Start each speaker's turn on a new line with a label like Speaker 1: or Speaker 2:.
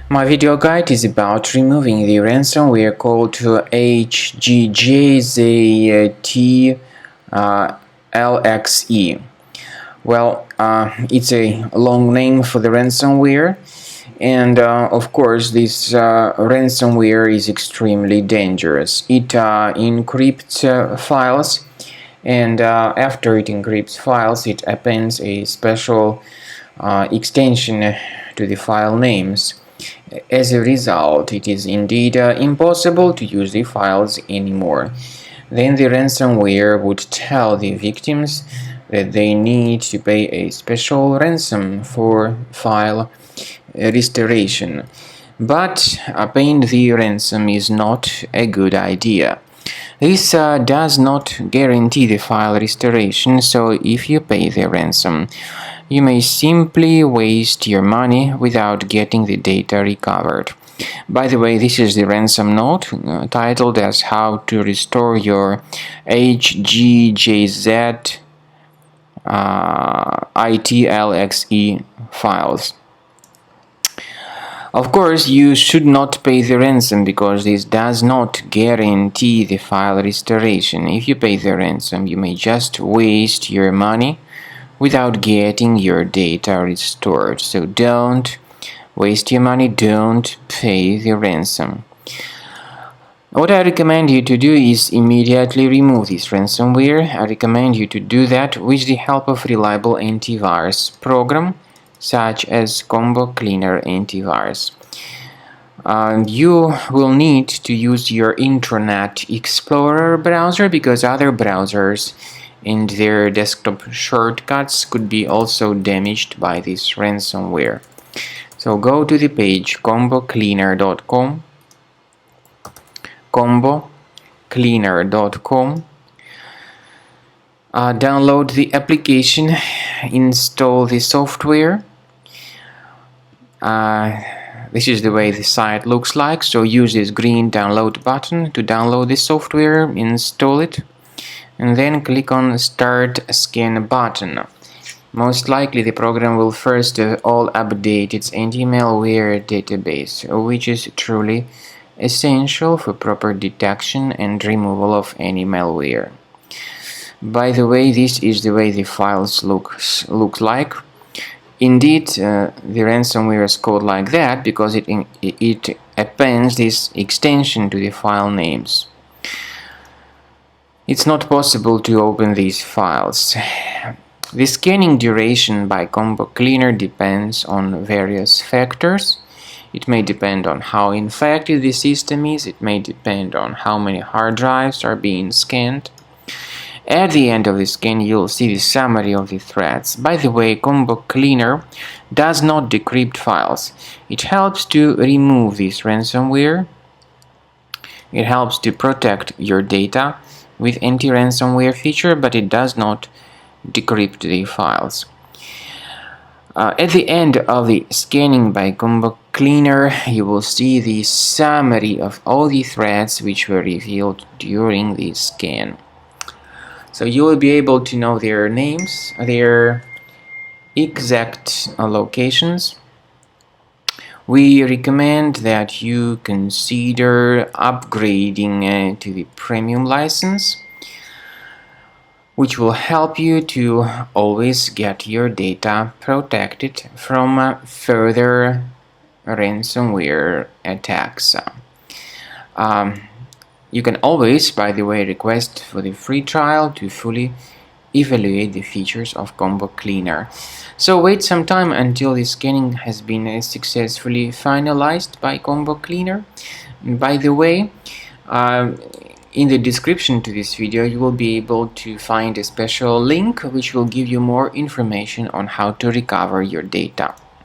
Speaker 1: My video guide is about removing the ransomware called Hgjzitlxe. Well, it's a long name for the ransomware, and of course this ransomware is extremely dangerous. It encrypts files, and after it encrypts files, it appends a special extension to the file names. As a result, it is indeed impossible to use the files anymore. Then the ransomware would tell the victims that they need to pay a special ransom for file restoration. But paying the ransom is not a good idea. This does not guarantee the file restoration, so if you pay the ransom, you may simply waste your money without getting the data recovered. By the way, this is the ransom note titled as How to Restore Your Hgjzitlxe files. Of course, you should not pay the ransom because this does not guarantee the file restoration. If you pay the ransom, you may just waste your money without getting your data restored. So don't waste your money, don't pay the ransom. What I recommend you to do is immediately remove this ransomware. I recommend you to do that with the help of reliable antivirus program such as Combo Cleaner Antivirus. You will need to use your Internet Explorer browser because other browsers and their desktop shortcuts could be also damaged by this ransomware. So go to the page combocleaner.com, combocleaner.com, download the application, install the software. This is the way the site looks like, so use this green download button to download the software, install it, and then click on Start Scan button. Most likely the program will first of all update its anti-malware database, which is truly essential for proper detection and removal of any malware. By the way, this is the way the files look like. Indeed, the ransomware is called like that because it appends this extension to the file names. It's not possible to open these files. The scanning duration by Combo Cleaner depends on various factors. It may depend on how infected the system is, it may depend on how many hard drives are being scanned. At the end of the scan, you'll see the summary of the threats. By the way, Combo Cleaner does not decrypt files. It helps to remove this ransomware. It helps to protect your data with anti-ransomware feature, but it does not decrypt the files. At the end of the scanning by Combo Cleaner, you will see the summary of all the threats which were revealed during the scan. So you will be able to know their names, their exact locations. We recommend that you consider upgrading to the premium license, which will help you to always get your data protected from further ransomware attacks. You can always, by the way, request for the free trial to fully evaluate the features of Combo Cleaner. So wait some time until the scanning has been successfully finalized by Combo Cleaner. By the way, in the description to this video, you will be able to find a special link which will give you more information on how to recover your data.